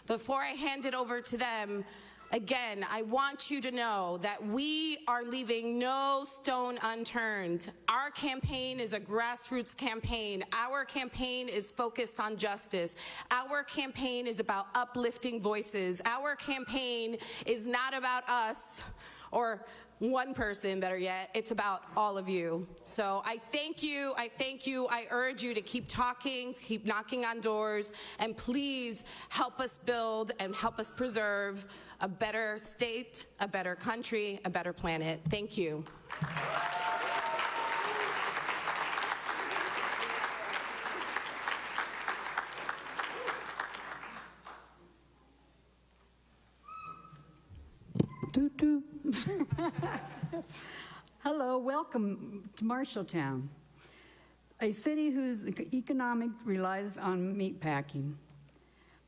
Before I hand it over to them, again, I want you to know that we are leaving no stone unturned. Our campaign is a grassroots campaign. Our campaign is focused on justice. Our campaign is about uplifting voices. Our campaign is not about us or one person, better yet. It's about all of you. So I thank you. I urge you to keep talking, keep knocking on doors, and please help us build and help us preserve a better state, a better country, a better planet. Thank you. Toot toot. Hello, welcome to Marshalltown, a city whose economic relies on meatpacking.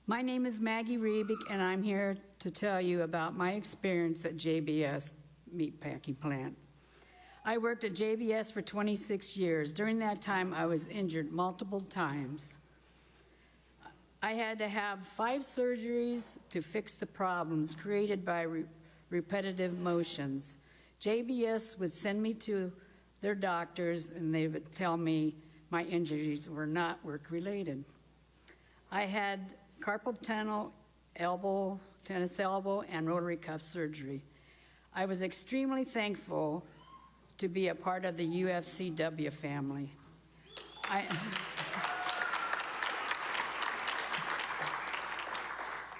My name is Maggie Rebick, and I'm here to tell you about my experience at JBS meatpacking plant. I worked at JBS for 26 years. During that time, I was injured multiple times. I had to have 5 surgeries to fix the problems created by repetitive motions. JBS would send me to their doctors, and they would tell me my injuries were not work-related. I had carpal tunnel, tennis elbow, and rotary cuff surgery. I was extremely thankful to be a part of the UFCW family.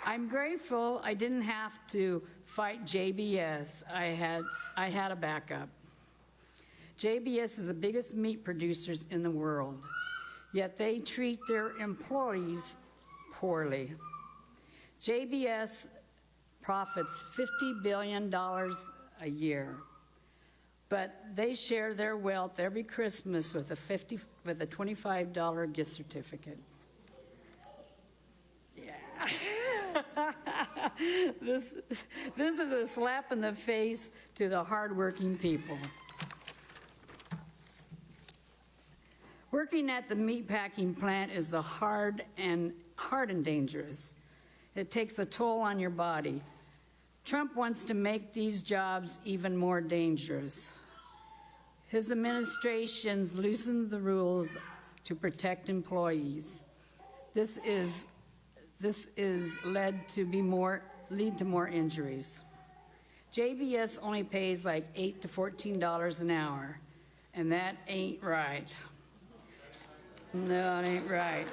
I'm grateful I didn't have to fight JBS. I had a backup. JBS is the biggest meat producers in the world, yet they treat their employees poorly. JBS profits $50 billion a year, but they share their wealth every Christmas with a $25 gift certificate. Yeah. This is a slap in the face to the hardworking people. Working at the meatpacking plant is hard and dangerous. It takes a toll on your body. Trump wants to make these jobs even more dangerous. His administration's loosened the rules to protect employees. This is lead to more injuries. JBS only pays like $8 to $14 an hour, and that ain't right. No, it ain't right.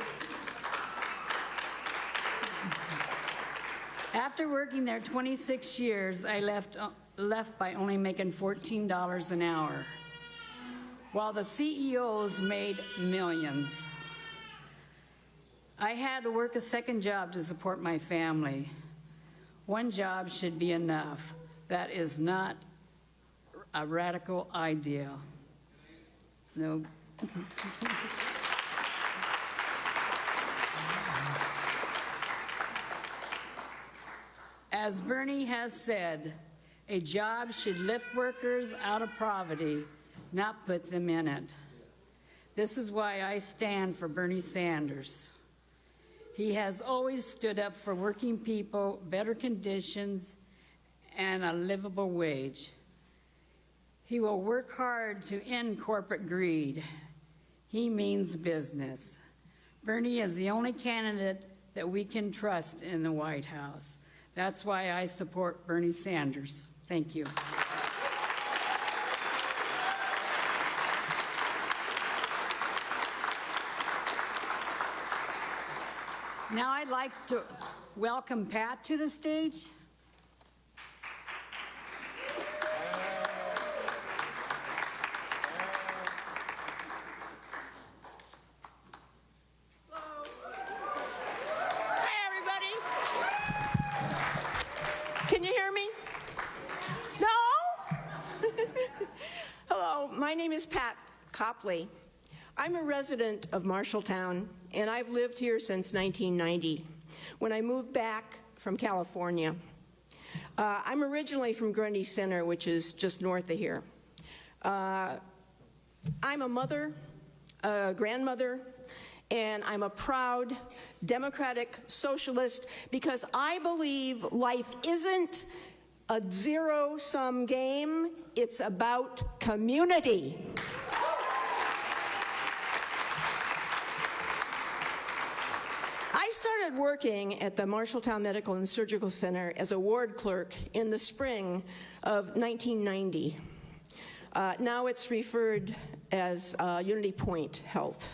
After working there 26 years, I left by only making $14 an hour, while the CEOs made millions. I had to work a second job to support my family. One job should be enough. That is not a radical idea. No. As Bernie has said, a job should lift workers out of poverty, not put them in it. This is why I stand for Bernie Sanders. He has always stood up for working people, better conditions, and a livable wage. He will work hard to end corporate greed. He means business. Bernie is the only candidate that we can trust in the White House. That's why I support Bernie Sanders. Thank you. Now I'd like to welcome Pat to the stage. Can you hear me? No? Hello, my name is Pat Copley. I'm a resident of Marshalltown, and I've lived here since 1990, when I moved back from California. I'm originally from Grundy Center, which is just north of here. I'm a mother, a grandmother, and I'm a proud democratic socialist because I believe life isn't a zero-sum game, it's about community. I started working at the Marshalltown Medical and Surgical Center as a ward clerk in the spring of 1990. Now it's referred as Unity Point Health.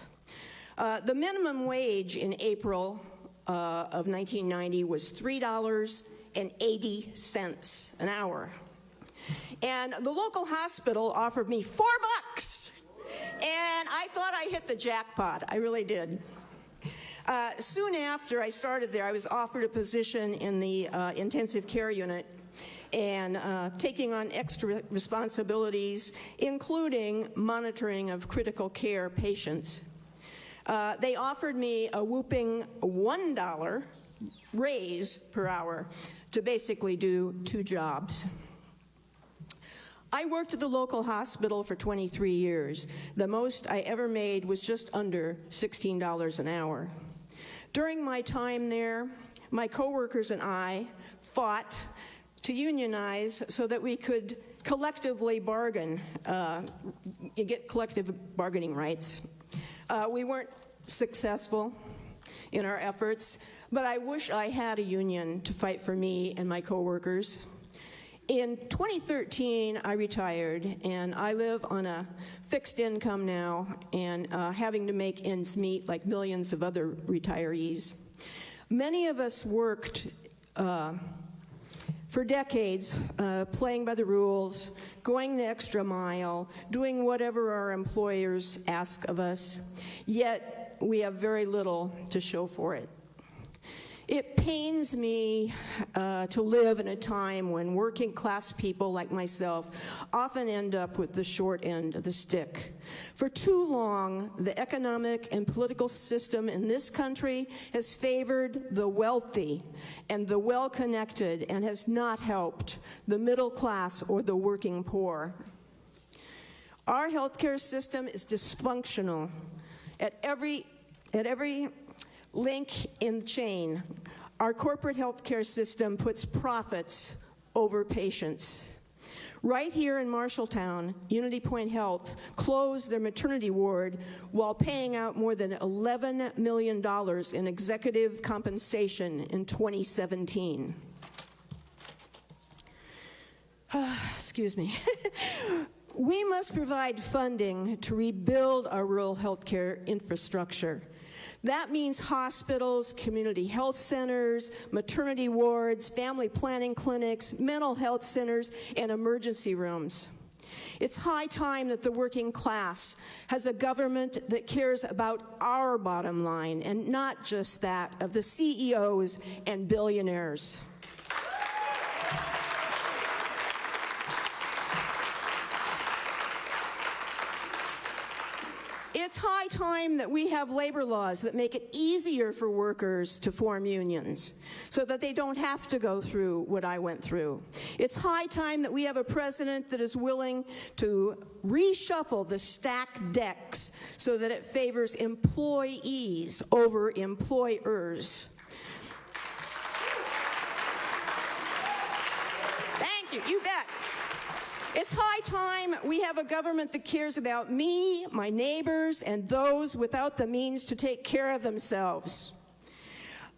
The minimum wage in April of 1990 was $3.80 an hour. And the local hospital offered me $4. And I thought I hit the jackpot. I really did. Soon after I started there, I was offered a position in the intensive care unit and taking on extra responsibilities, including monitoring of critical care patients. They offered me a whooping $1 raise per hour to basically do 2 jobs. I worked at the local hospital for 23 years. The most I ever made was just under $16 an hour. During my time there, my coworkers and I fought to unionize so that we could collectively bargain, get collective bargaining rights. We weren't successful in our efforts, but I wish I had a union to fight for me and my coworkers. In 2013, I retired, and I live on a fixed income now and having to make ends meet like millions of other retirees. Many of us worked for decades playing by the rules, going the extra mile, doing whatever our employers ask of us, yet we have very little to show for it. It pains me to live in a time when working class people like myself often end up with the short end of the stick. For too long, the economic and political system in this country has favored the wealthy and the well-connected and has not helped the middle class or the working poor. Our healthcare system is dysfunctional at every link in the chain. Our corporate healthcare system puts profits over patients. Right here in Marshalltown, Unity Point Health closed their maternity ward while paying out more than $11 million in executive compensation in 2017. Excuse me. We must provide funding to rebuild our rural healthcare infrastructure. That means hospitals, community health centers, maternity wards, family planning clinics, mental health centers, and emergency rooms. It's high time that the working class has a government that cares about our bottom line and not just that of the CEOs and billionaires. It's high time that we have labor laws that make it easier for workers to form unions so that they don't have to go through what I went through. It's high time that we have a president that is willing to reshuffle the stacked decks so that it favors employees over employers. Thank you. You bet. It's high time we have a government that cares about me, my neighbors, and those without the means to take care of themselves.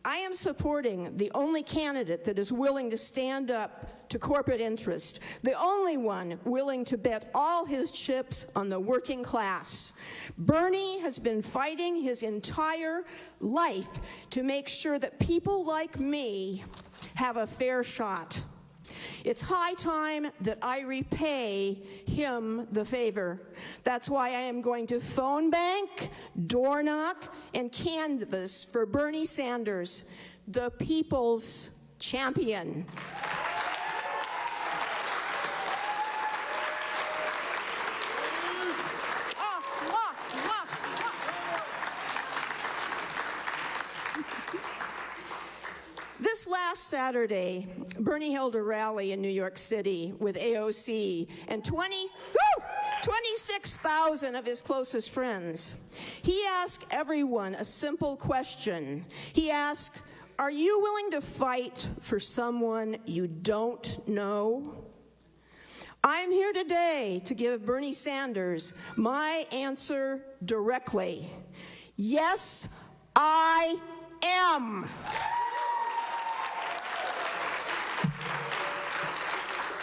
I am supporting the only candidate that is willing to stand up to corporate interest, the only one willing to bet all his chips on the working class. Bernie has been fighting his entire life to make sure that people like me have a fair shot. It's high time that I repay him the favor. That's why I am going to phone bank, door knock, and canvass for Bernie Sanders, the people's champion. This last Saturday, Bernie held a rally in New York City with AOC and 20 26,000 of his closest friends. He asked everyone a simple question. He asked, are you willing to fight for someone you don't know? I'm here today to give Bernie Sanders my answer directly. Yes, I am.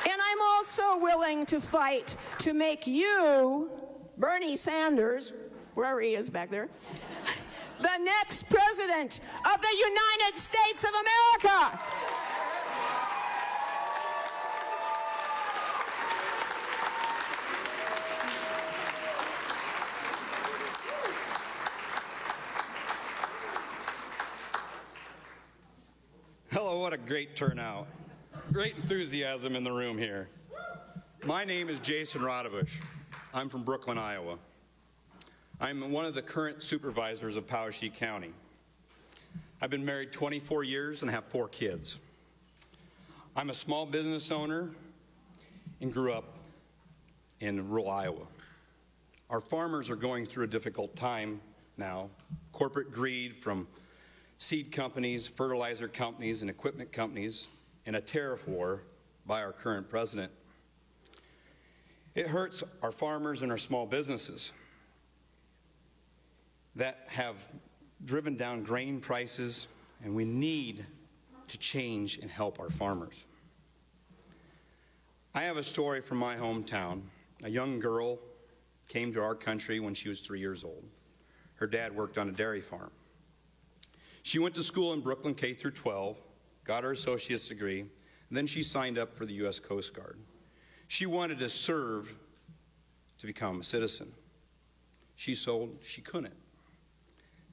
And I'm also willing to fight to make you, Bernie Sanders, wherever he is back there, the next president of the United States of America. Hello, what a great turnout. Great enthusiasm in the room here. My name is Jason Rodebush. I'm from Brooklyn, Iowa. I'm one of the current supervisors of Poweshiek County. I've been married 24 years and have 4 kids. I'm a small business owner and grew up in rural Iowa. Our farmers are going through a difficult time now. Corporate greed from seed companies, fertilizer companies, and equipment companies, and a tariff war by our current president. It hurts our farmers and our small businesses that have driven down grain prices, and we need to change and help our farmers. I have a story from my hometown. A young girl came to our country when she was 3 years old. Her dad worked on a dairy farm. She went to school in Brooklyn K through 12, got her associate's degree, and then she signed up for the U.S. Coast Guard. She wanted to serve to become a citizen. She couldn't.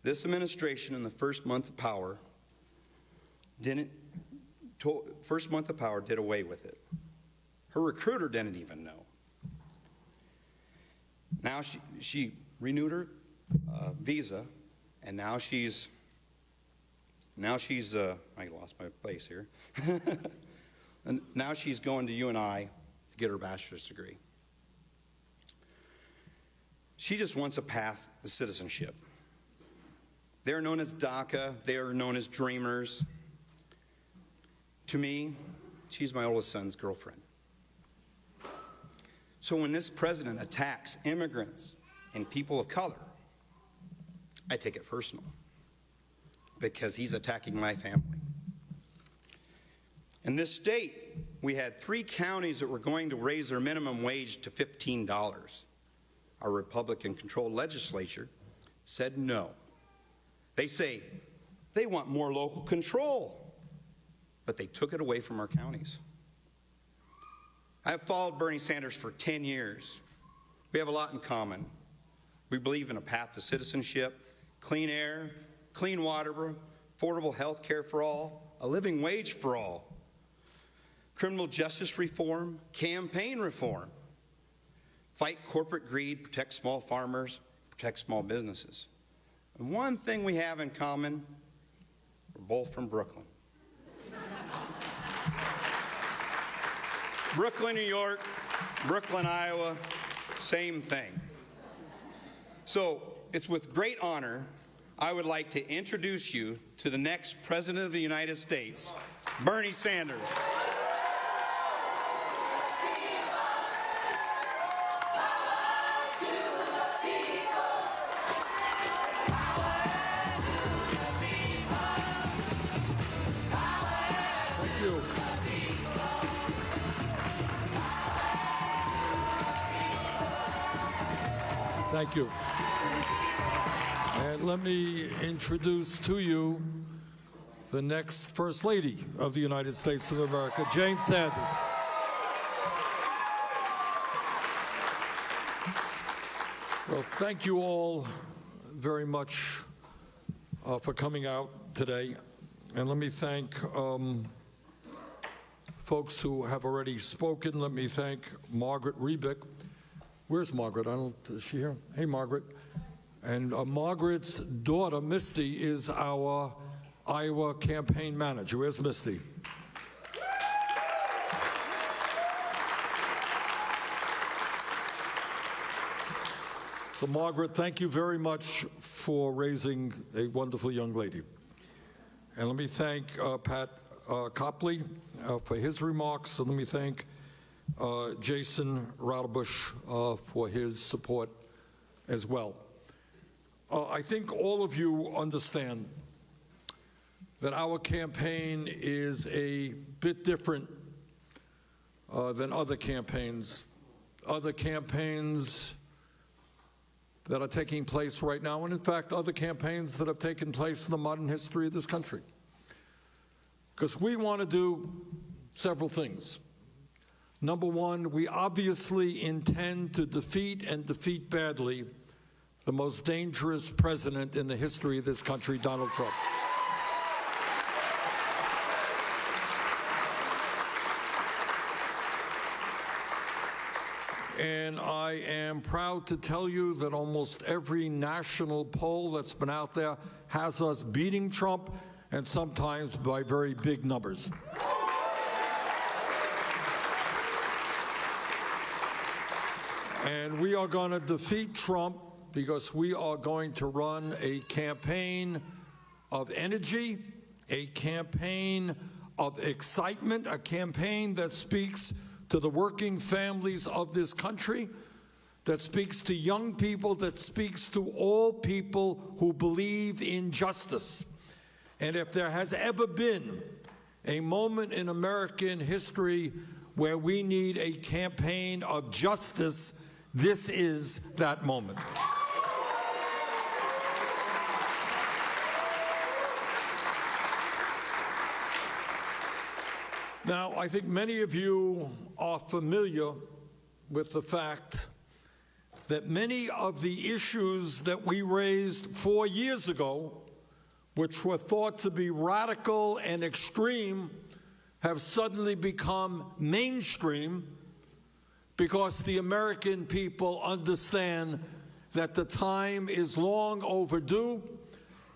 This administration in the first month of power did away with it. Her recruiter didn't even know. Now she renewed her visa, and now she's I lost my place here. And now she's going to UNI to get her bachelor's degree. She just wants a path to citizenship. They are known as DACA. They are known as dreamers. To me, she's my oldest son's girlfriend. So when this president attacks immigrants and people of color, I take it personal because he's attacking my family. In this state, we had 3 counties that were going to raise their minimum wage to $15. Our Republican-controlled legislature said no. They say they want more local control, but they took it away from our counties. I have followed Bernie Sanders for 10 years. We have a lot in common. We believe in a path to citizenship, clean air, clean water, affordable health care for all, a living wage for all, criminal justice reform, campaign reform, fight corporate greed, protect small farmers, protect small businesses. And one thing we have in common, we're both from Brooklyn. Brooklyn, New York, Brooklyn, Iowa, same thing. So it's with great honor I would like to introduce you to the next President of the United States, Bernie Sanders. Thank you. And let me introduce to you the next First Lady of the United States of America, Jane Sanders. Well, thank you all very much for coming out today. And let me thank folks who have already spoken. Let me thank Margaret Rebick. Where's Margaret? Is she here? Hey, Margaret. And Margaret's daughter, Misty, is our Iowa campaign manager. Where's Misty? So, Margaret, thank you very much for raising a wonderful young lady. And let me thank Pat Copley for his remarks, and let me thank Jason Roudebush for his support as well. I think all of you understand that our campaign is a bit different than other campaigns. Other campaigns that are taking place right now, and in fact, other campaigns that have taken place in the modern history of this country. Because we want to do several things. Number one, we obviously intend to defeat, and defeat badly, the most dangerous president in the history of this country, Donald Trump. And I am proud to tell you that almost every national poll that's been out there has us beating Trump, and sometimes by very big numbers. And we are going to defeat Trump because we are going to run a campaign of energy, a campaign of excitement, a campaign that speaks to the working families of this country, that speaks to young people, that speaks to all people who believe in justice. And if there has ever been a moment in American history where we need a campaign of justice, this is that moment. Now, I think many of you are familiar with the fact that many of the issues that we raised 4 years ago, which were thought to be radical and extreme, have suddenly become mainstream because the American people understand that the time is long overdue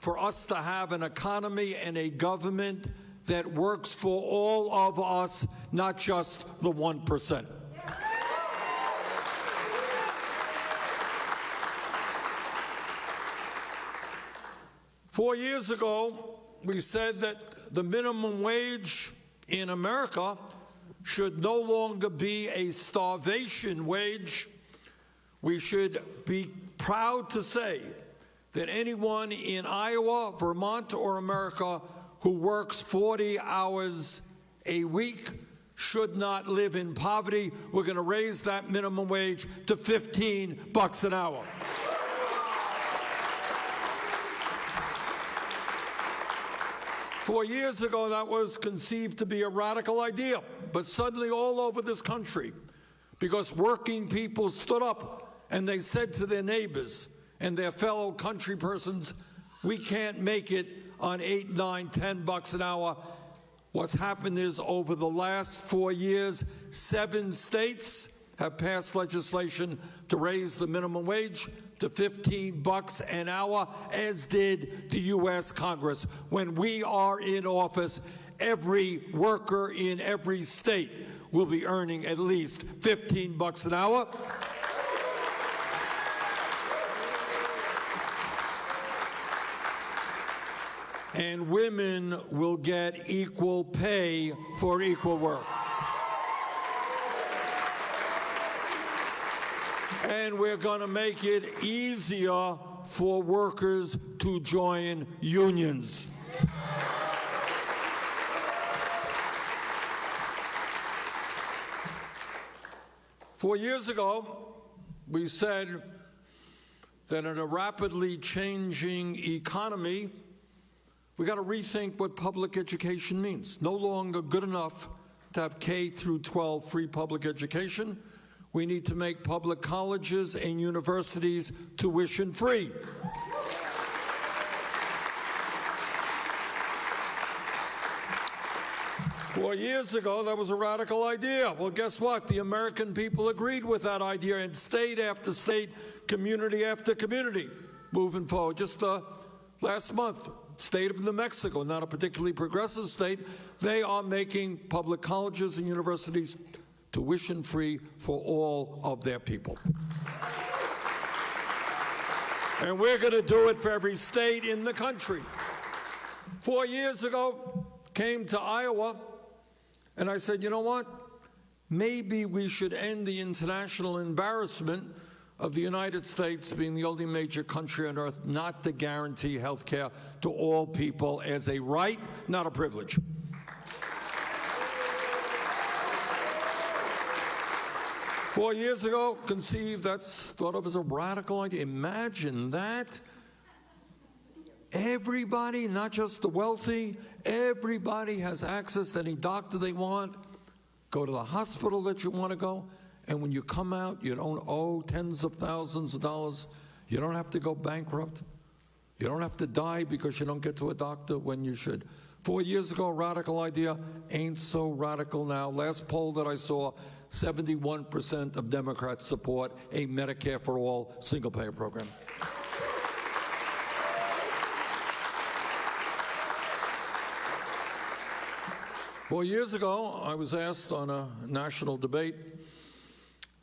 for us to have an economy and a government that works for all of us, not just the 1%. Four years ago, we said that the minimum wage in America should no longer be a starvation wage. We should be proud to say that anyone in Iowa, Vermont, or America who works 40 hours a week should not live in poverty. We're going to raise that minimum wage to $15 an hour. Four years ago, that was conceived to be a radical idea, but suddenly all over this country, because working people stood up and they said to their neighbors and their fellow country persons, we can't make it on $8, $9, $10 an hour. What's happened is over the last 4 years, 7 states have passed legislation to raise the minimum wage to $15 an hour, as did the U.S. Congress. When we are in office, every worker in every state will be earning at least $15 an hour. And women will get equal pay for equal work. And we're going to make it easier for workers to join unions. Four years ago, we said that in a rapidly changing economy, we got to rethink what public education means. No longer good enough to have K through 12 free public education. We need to make public colleges and universities tuition free. Four years ago, that was a radical idea. Well, guess what? The American people agreed with that idea, and state after state, community after community, moving forward. Just last month, state of New Mexico, not a particularly progressive state, they are making public colleges and universities tuition-free for all of their people. And we're going to do it for every state in the country. 4 years ago, came to Iowa, and I said, you know what? Maybe we should end the international embarrassment of the United States being the only major country on earth not to guarantee health care to all people as a right, not a privilege. Four years ago, conceived, that's thought of as a radical idea. Imagine that. Everybody, not just the wealthy, everybody has access to any doctor they want. Go to the hospital that you want to go. And when you come out, you don't owe tens of thousands of dollars. You don't have to go bankrupt. You don't have to die because you don't get to a doctor when you should. 4 years ago, radical idea ain't so radical now. Last poll that I saw, 71% of Democrats support a Medicare-for-All single-payer program. Four years ago, I was asked on a national debate,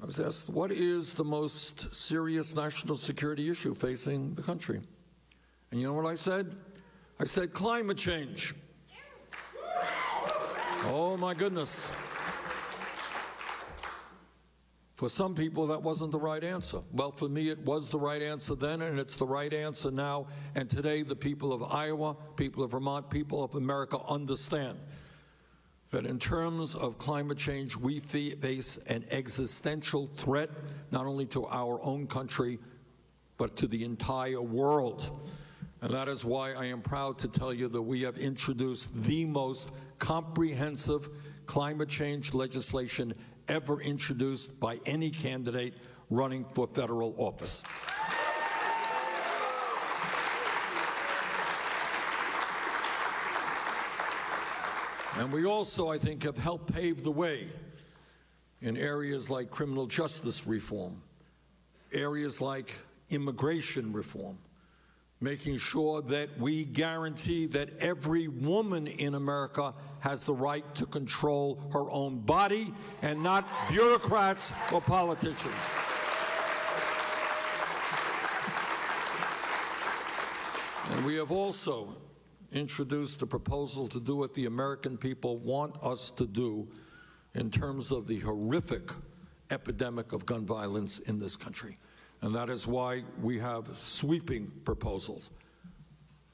I was asked, what is the most serious national security issue facing the country? And you know what I said? I said climate change. Oh, my goodness. For some people, that wasn't the right answer. Well, for me, it was the right answer then, and it's the right answer now. And today, the people of Iowa, people of Vermont, people of America understand that in terms of climate change, we face an existential threat, not only to our own country, but to the entire world. And that is why I am proud to tell you that we have introduced the most comprehensive climate change legislation ever introduced by any candidate running for federal office. And we also, I think, have helped pave the way in areas like criminal justice reform, areas like immigration reform, making sure that we guarantee that every woman in America has the right to control her own body and not bureaucrats or politicians. And we have also introduced a proposal to do what the American people want us to do in terms of the horrific epidemic of gun violence in this country. And that is why we have sweeping proposals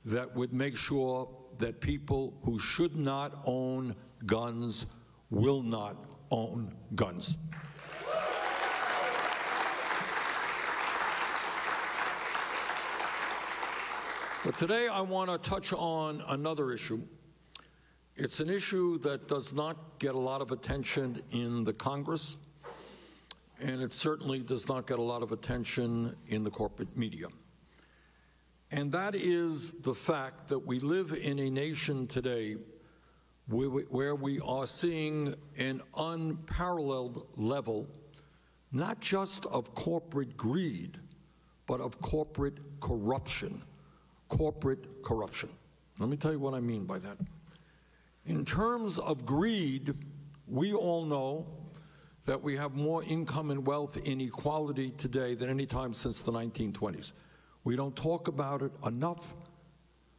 that would make sure that people who should not own guns will not own guns. But today I want to touch on another issue. It's an issue that does not get a lot of attention in the Congress, and it certainly does not get a lot of attention in the corporate media. And that is the fact that we live in a nation today where we are seeing an unparalleled level, not just of corporate greed, but of corporate corruption. Corporate corruption. Let me tell you what I mean by that. In terms of greed, we all know that we have more income and wealth inequality today than any time since the 1920s. We don't talk about it enough,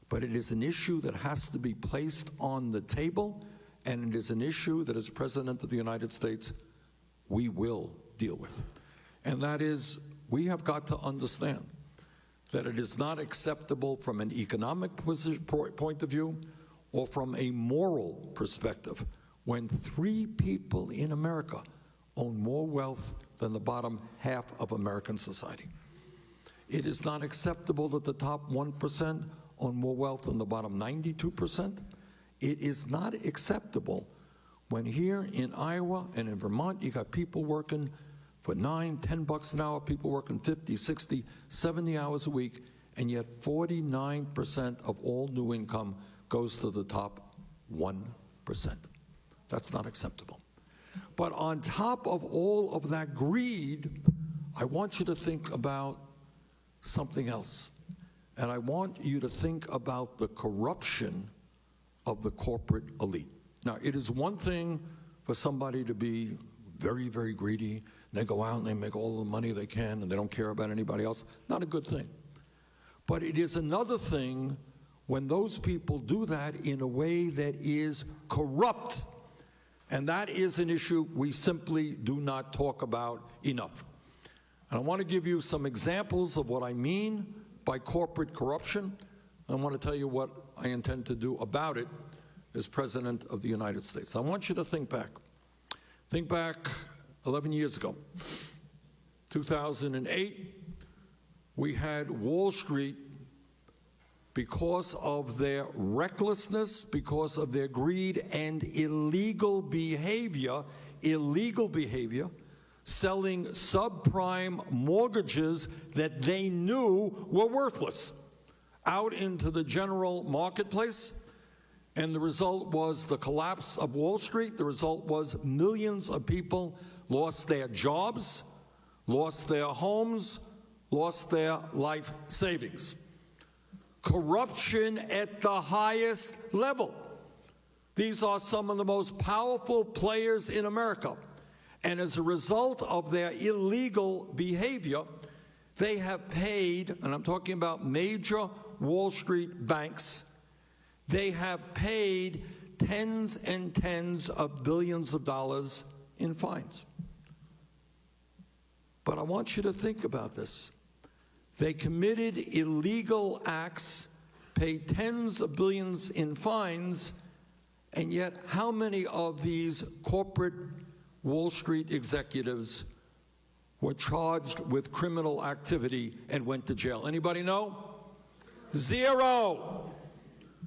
but it is an issue that has to be placed on the table, and it is an issue that as President of the United States, we will deal with. And that is, we have got to understand that it is not acceptable from an economic point of view or from a moral perspective when 3 people in America own more wealth than the bottom half of American society. It is not acceptable that the top 1% own more wealth than the bottom 92%. It is not acceptable when here in Iowa and in Vermont you got people working for $9, $10 an hour, people working 50, 60, 70 hours a week, and yet 49% of all new income goes to the top 1%. That's not acceptable. But on top of all of that greed, I want you to think about something else. And I want you to think about the corruption of the corporate elite. Now, it is one thing for somebody to be very, very greedy. They go out and they make all the money they can and they don't care about anybody else. Not a good thing. But it is another thing when those people do that in a way that is corrupt. And that is an issue we simply do not talk about enough. And I want to give you some examples of what I mean by corporate corruption. I want to tell you what I intend to do about it as President of the United States. I want you to think back. Think back 11 years ago, 2008, we had Wall Street, because of their recklessness, because of their greed and illegal behavior, selling subprime mortgages that they knew were worthless out into the general marketplace. And the result was the collapse of Wall Street. The result was millions of people lost their jobs, lost their homes, lost their life savings. Corruption at the highest level. These are some of the most powerful players in America. And as a result of their illegal behavior, they have paid, and I'm talking about major Wall Street banks, they have paid tens and tens of billions of dollars in fines. But I want you to think about this. They committed illegal acts, paid tens of billions in fines, and yet how many of these corporate Wall Street executives were charged with criminal activity and went to jail? Anybody know? Zero.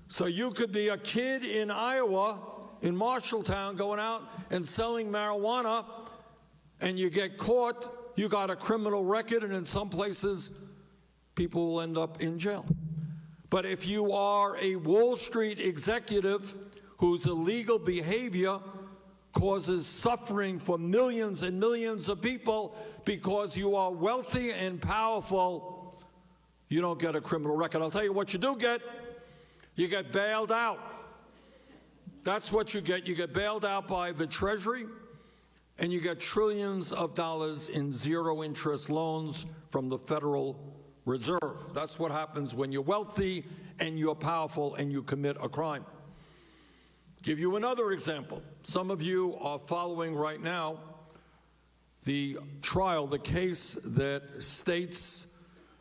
So you could be a kid in Iowa, in Marshalltown, going out and selling marijuana, and you get caught, you got a criminal record, and in some places, people will end up in jail. But if you are a Wall Street executive whose illegal behavior causes suffering for millions and millions of people because you are wealthy and powerful, you don't get a criminal record. I'll tell you what you do get. You get bailed out. That's what you get. You get bailed out by the Treasury, and you get trillions of dollars in zero-interest loans from the Federal Reserve. That's what happens when you're wealthy and you're powerful and you commit a crime. Give you another example. Some of you are following right now the trial, the case that states'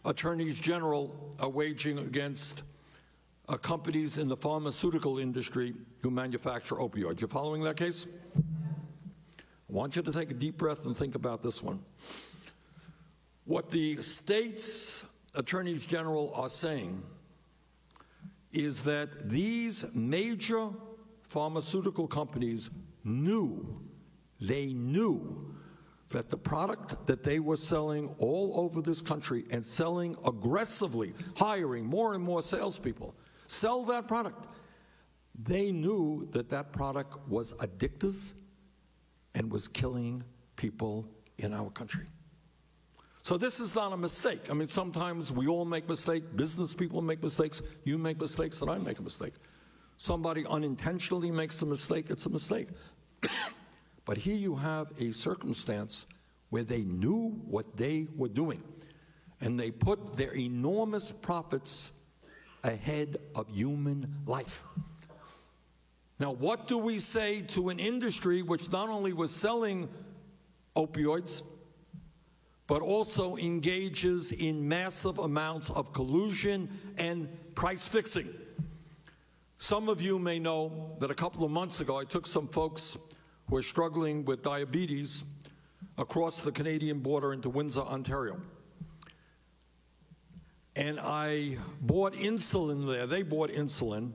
attorneys general are waging against companies in the pharmaceutical industry who manufacture opioids. You following that case? I want you to take a deep breath and think about this one. What the state's attorneys general are saying is that these major pharmaceutical companies knew that the product that they were selling all over this country and selling aggressively, hiring more and more salespeople, sell that product. They knew that that product was addictive and was killing people in our country. So this is not a mistake. I mean, sometimes we all make mistakes. Business people make mistakes. You make mistakes, and I make a mistake. Somebody unintentionally makes a mistake, it's a mistake. But here you have a circumstance where they knew what they were doing, and they put their enormous profits ahead of human life. Now, what do we say to an industry which not only was selling opioids, but also engages in massive amounts of collusion and price fixing? Some of you may know that a couple of months ago, I took some folks who are struggling with diabetes across the Canadian border into Windsor, Ontario. And I bought insulin there. They bought insulin.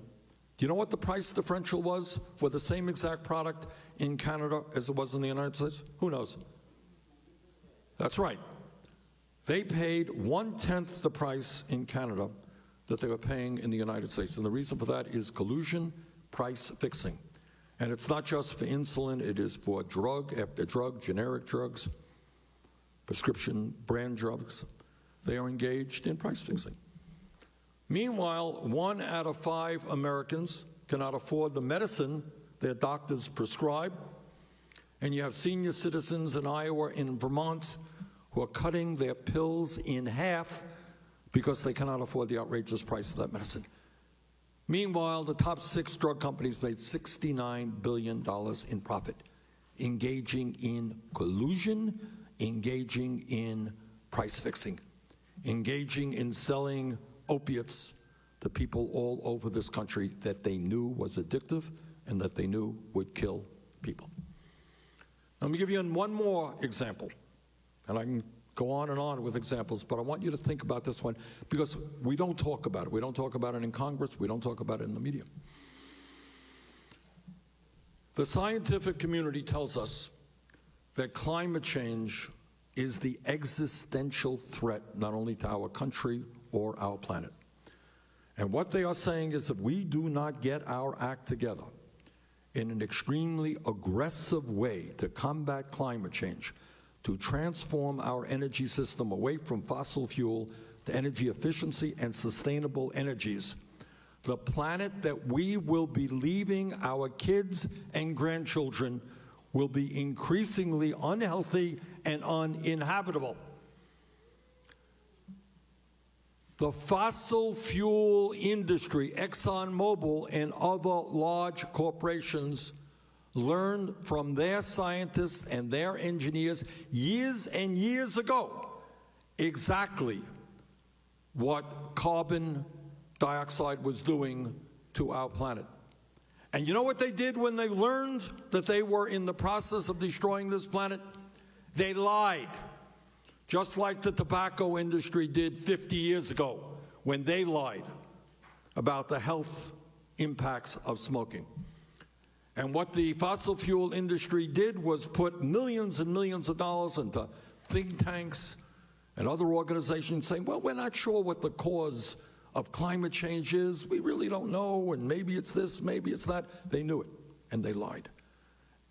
Do you know what the price differential was for the same exact product in Canada as it was in the United States? Who knows? That's right. They paid 1/10 the price in Canada that they were paying in the United States. And the reason for that is collusion, price fixing. And it's not just for insulin, it is for drug after drug, generic drugs, prescription brand drugs. They are engaged in price fixing. Meanwhile, 1 out of 5 Americans cannot afford the medicine their doctors prescribe. And you have senior citizens in Iowa and Vermont who are cutting their pills in half because they cannot afford the outrageous price of that medicine. Meanwhile, the top 6 drug companies made $69 billion in profit, engaging in collusion, engaging in price fixing, engaging in selling opiates to people all over this country that they knew was addictive and that they knew would kill people. Let me give you one more example, and I can go on with examples, but I want you to think about this one because we don't talk about it. We don't talk about it in Congress. We don't talk about it in the media. The scientific community tells us that climate change is the existential threat not only to our country or our planet. And what they are saying is if we do not get our act together in an extremely aggressive way to combat climate change, to transform our energy system away from fossil fuel to energy efficiency and sustainable energies, the planet that we will be leaving our kids and grandchildren will be increasingly unhealthy and uninhabitable. The fossil fuel industry, ExxonMobil and other large corporations, learned from their scientists and their engineers years and years ago exactly what carbon dioxide was doing to our planet. And you know what they did when they learned that they were in the process of destroying this planet? They lied. Just like the tobacco industry did 50 years ago when they lied about the health impacts of smoking. And what the fossil fuel industry did was put millions and millions of dollars into think tanks and other organizations saying, well, we're not sure what the cause of climate change is. We really don't know, and maybe it's this, maybe it's that. They knew it, and they lied.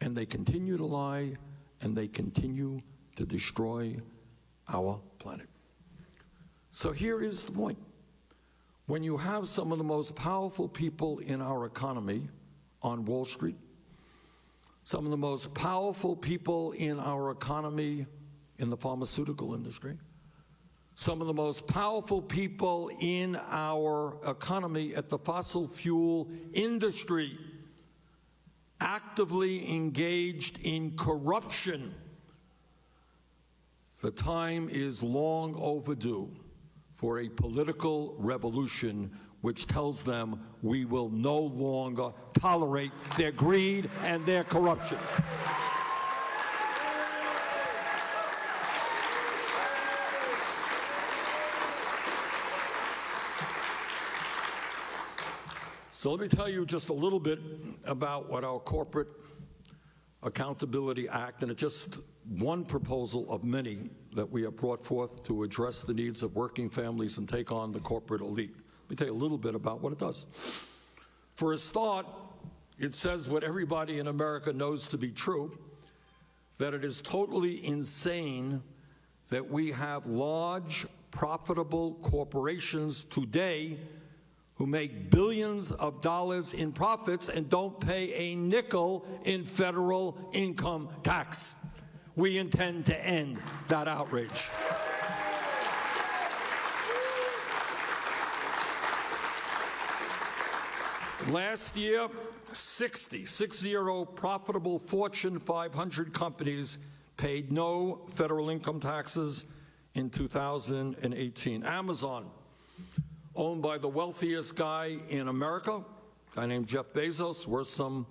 And they continue to lie, and they continue to destroy our planet. So here is the point. When you have some of the most powerful people in our economy on Wall Street, some of the most powerful people in our economy in the pharmaceutical industry, some of the most powerful people in our economy at the fossil fuel industry actively engaged in corruption, the time is long overdue for a political revolution which tells them we will no longer tolerate their greed and their corruption. So let me tell you just a little bit about what our Corporate Accountability Act, and it's just one proposal of many that we have brought forth to address the needs of working families and take on the corporate elite. Let me tell you a little bit about what it does. For a start, it says what everybody in America knows to be true, that it is totally insane that we have large, profitable corporations today who make billions of dollars in profits and don't pay a nickel in federal income tax. We intend to end that outrage. Last year, 60 profitable Fortune 500 companies paid no federal income taxes in 2018. Amazon, owned by the wealthiest guy in America, a guy named Jeff Bezos, worth some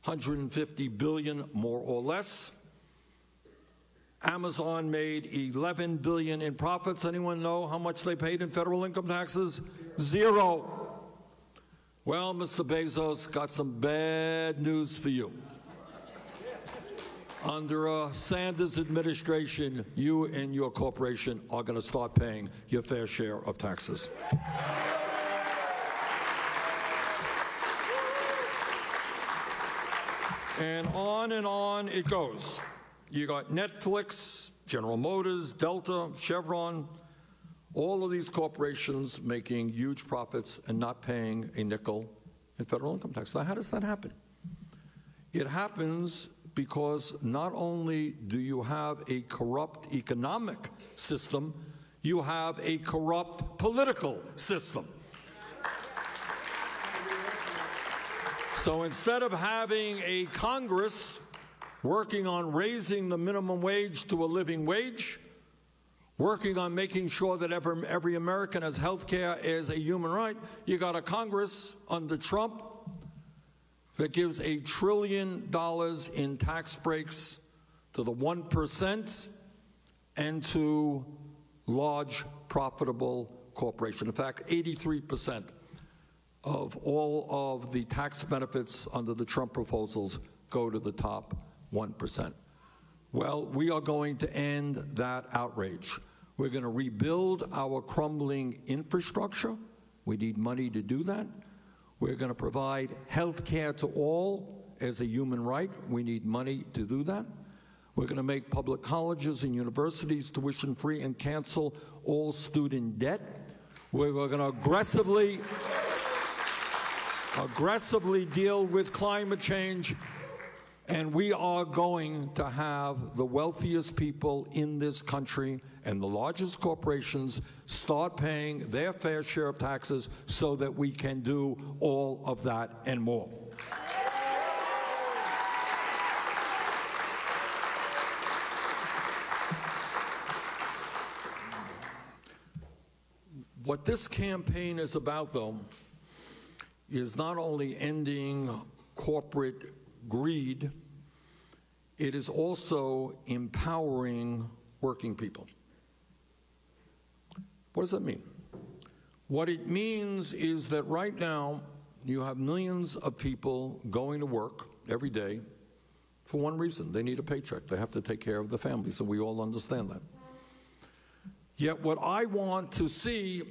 $150 billion more or less. Amazon made $11 billion in profits. Anyone know how much they paid in federal income taxes? Zero. Well, Mr. Bezos, got some bad news for you. Under a Sanders administration, you and your corporation are going to start paying your fair share of taxes. And on it goes. You got Netflix, General Motors, Delta, Chevron, all of these corporations making huge profits and not paying a nickel in federal income tax. Now, how does that happen? It happens because not only do you have a corrupt economic system, you have a corrupt political system. So instead of having a Congress working on raising the minimum wage to a living wage, working on making sure that every American has health care as a human right, you got a Congress under Trump that gives $1 trillion in tax breaks to the 1% and to large, profitable corporations. In fact, 83% of all of the tax benefits under the Trump proposals go to the top 1%. Well, we are going to end that outrage. We're going to rebuild our crumbling infrastructure. We need money to do that. We're going to provide health care to all as a human right. We need money to do that. We're going to make public colleges and universities tuition-free and cancel all student debt. We're going to aggressively deal with climate change, and we are going to have the wealthiest people in this country and the largest corporations start paying their fair share of taxes so that we can do all of that and more. What this campaign is about, though, is not only ending corporate greed, it is also empowering working people. What does that mean? What it means is that right now you have millions of people going to work every day for one reason. They need a paycheck. They have to take care of the families, and we all understand that. Yet what I want to see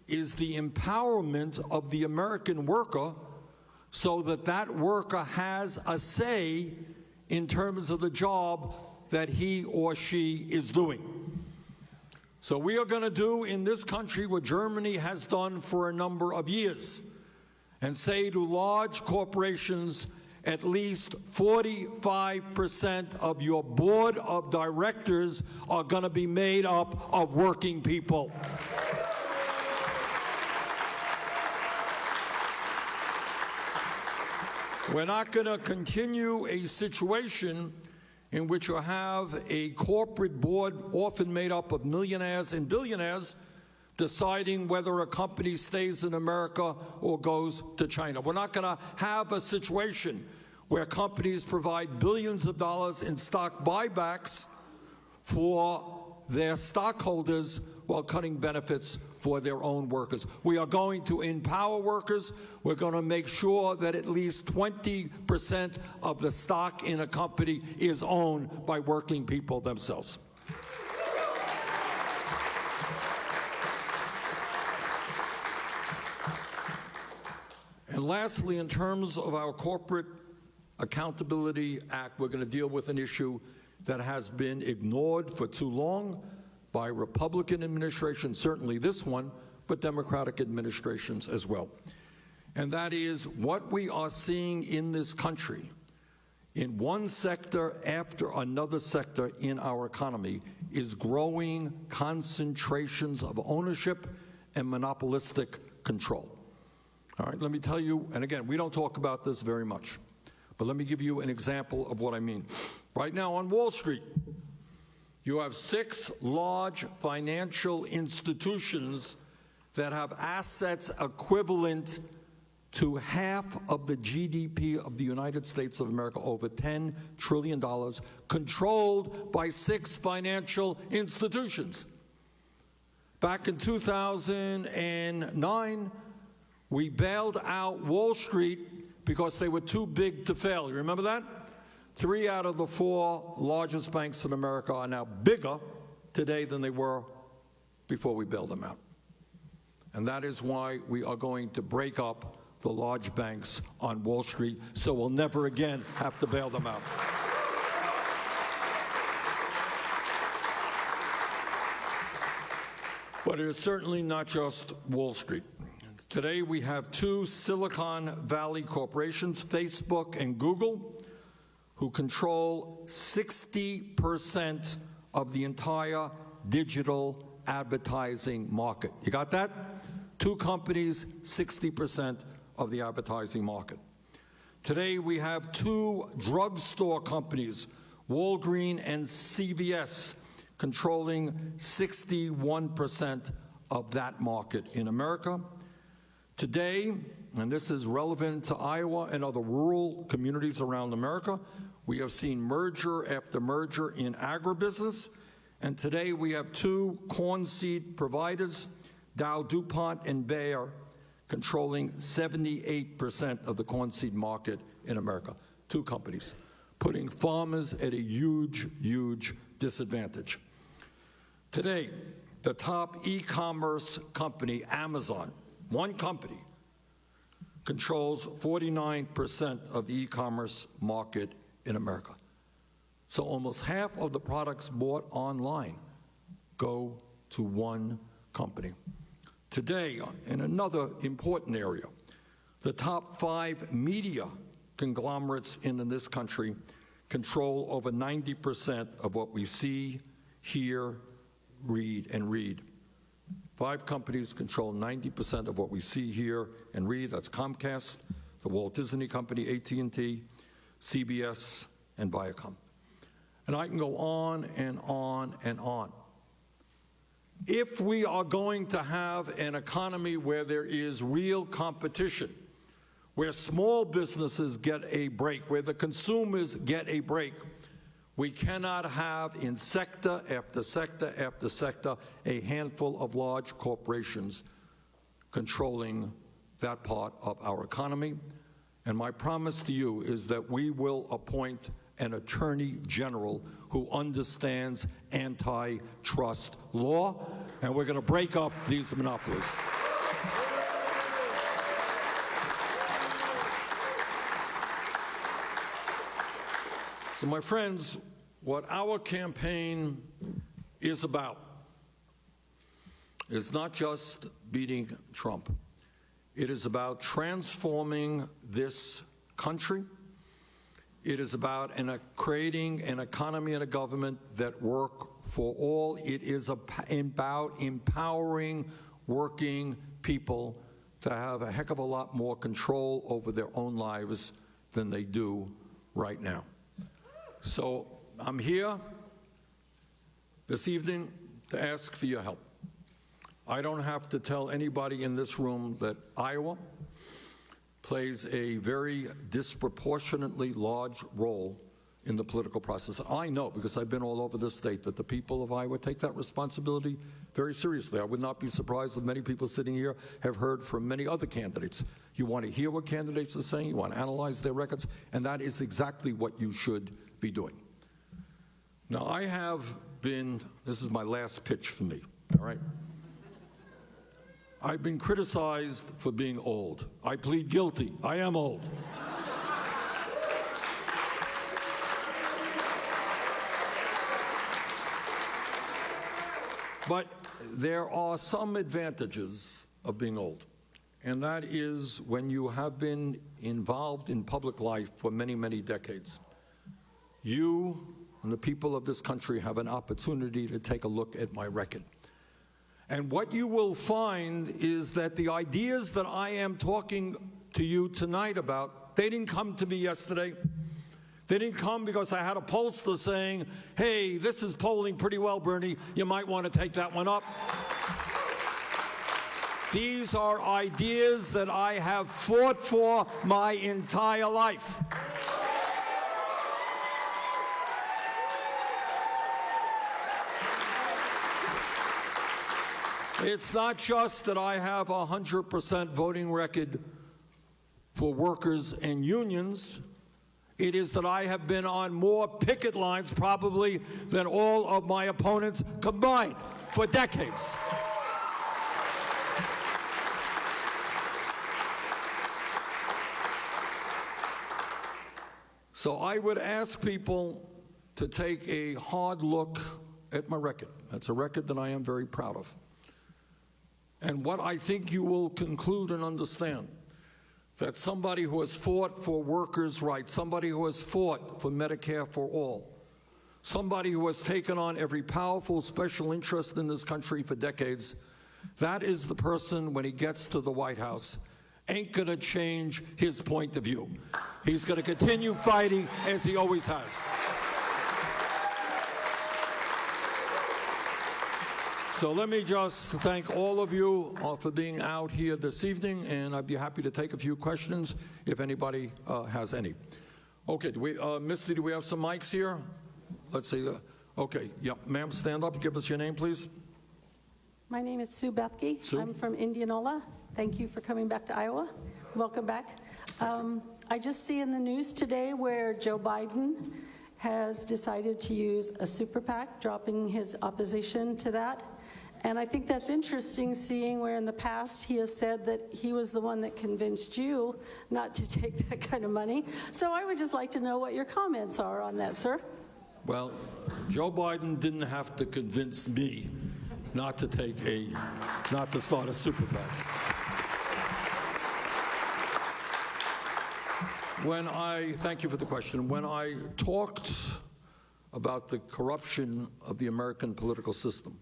is the empowerment of the American worker so that that worker has a say in terms of the job that he or she is doing. So we are going to do in this country what Germany has done for a number of years and say to large corporations, at least 45% of your board of directors are going to be made up of working people. We're not going to continue a situation in which you have a corporate board often made up of millionaires and billionaires deciding whether a company stays in America or goes to China. We're not going to have a situation where companies provide billions of dollars in stock buybacks for their stockholders while cutting benefits for their own workers. We are going to empower workers. We're going to make sure that at least 20% of the stock in a company is owned by working people themselves. And lastly, in terms of our Corporate Accountability Act, we're going to deal with an issue that has been ignored for too long by Republican administrations, certainly this one, but Democratic administrations as well. And that is what we are seeing in this country, in one sector after another sector in our economy, is growing concentrations of ownership and monopolistic control. All right, let me tell you, and again, we don't talk about this very much, but let me give you an example of what I mean. Right now on Wall Street, you have 6 large financial institutions that have assets equivalent to half of the GDP of the United States of America, over $10 trillion, controlled by 6 financial institutions. Back in 2009, we bailed out Wall Street because they were too big to fail. You remember that? 3 out of the 4 largest banks in America are now bigger today than they were before we bailed them out. And that is why we are going to break up the large banks on Wall Street, so we'll never again have to bail them out. But it is certainly not just Wall Street. Today we have 2 Silicon Valley corporations, Facebook and Google, who control 60% of the entire digital advertising market. You got that? 2 companies, 60% of the advertising market. Today we have 2 drugstore companies, Walgreens and CVS, controlling 61% of that market in America. Today, and this is relevant to Iowa and other rural communities around America, we have seen merger after merger in agribusiness, and today we have 2 corn seed providers, Dow, DuPont, and Bayer, controlling 78% of the corn seed market in America. 2 companies, putting farmers at a huge, huge disadvantage. Today, the top e-commerce company, Amazon, one company, controls 49% of the e-commerce market in America. So almost half of the products bought online go to one company. Today, in another important area, the top 5 media conglomerates in this country control over 90% of what we see, hear, read, and read. 5 companies control 90% of what we see, hear, and read. That's Comcast, the Walt Disney Company, AT&T, CBS, and Viacom. And I can go on and on and on. If we are going to have an economy where there is real competition, where small businesses get a break, where the consumers get a break, we cannot have in sector after sector after sector a handful of large corporations controlling that part of our economy. And my promise to you is that we will appoint an attorney general who understands antitrust law, and we're going to break up these monopolies. So, my friends, what our campaign is about is not just beating Trump. It is about transforming this country. It is about creating an economy and a government that work for all. It is about empowering working people to have a heck of a lot more control over their own lives than they do right now. So I'm here this evening to ask for your help. I don't have to tell anybody in this room that Iowa plays a very disproportionately large role in the political process. I know, because I've been all over the state, that the people of Iowa take that responsibility very seriously. I would not be surprised if many people sitting here have heard from many other candidates. You want to hear what candidates are saying, you want to analyze their records, and that is exactly what you should be doing. Now, I have been, this is my last pitch for me, all right? I've been criticized for being old. I plead guilty. I am old. But there are some advantages of being old, and that is when you have been involved in public life for many, many decades. You and the people of this country have an opportunity to take a look at my record. And what you will find is that the ideas that I am talking to you tonight about, they didn't come to me yesterday. They didn't come because I had a pollster saying, hey, this is polling pretty well, Bernie. You might want to take that one up. These are ideas that I have fought for my entire life. It's not just that I have a 100% voting record for workers and unions. It is that I have been on more picket lines probably than all of my opponents combined for decades. So I would ask people to take a hard look at my record. That's a record that I am very proud of. And what I think you will conclude and understand, that somebody who has fought for workers' rights, somebody who has fought for Medicare-for-All, somebody who has taken on every powerful special interest in this country for decades, that is the person, when he gets to the White House, ain't going to change his point of view. He's going to continue fighting as he always has. So let me just thank all of you for being out here this evening, and I'd be happy to take a few questions if anybody has any. Okay, Misty, do we have some mics here? Let's see. Okay, yeah, ma'am, stand up. Give us your name, please. My name is Sue Bethke. Sue? I'm from Indianola. Thank you for coming back to Iowa. Welcome back. I just see in the news today where Joe Biden has decided to use a super PAC, dropping his opposition to that. And I think that's interesting, seeing where in the past he has said that he was the one that convinced you not to take that kind of money. So I would just like to know what your comments are on that, sir. Well, Joe Biden didn't have to convince me not to start a super PAC. Thank you for the question. When I talked about the corruption of the American political system,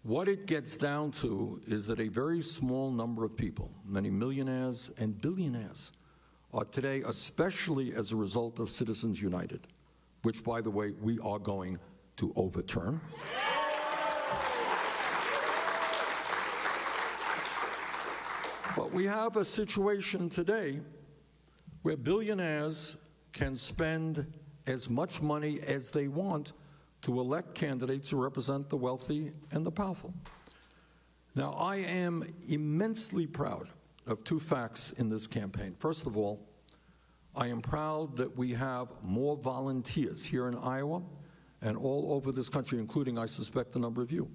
what it gets down to is that a very small number of people, many millionaires and billionaires, are today, especially as a result of Citizens United, which, by the way, we are going to overturn. But we have a situation today where billionaires can spend as much money as they want to elect candidates who represent the wealthy and the powerful. Now, I am immensely proud of two facts in this campaign. First of all, I am proud that we have more volunteers here in Iowa and all over this country, including, I suspect, a number of you,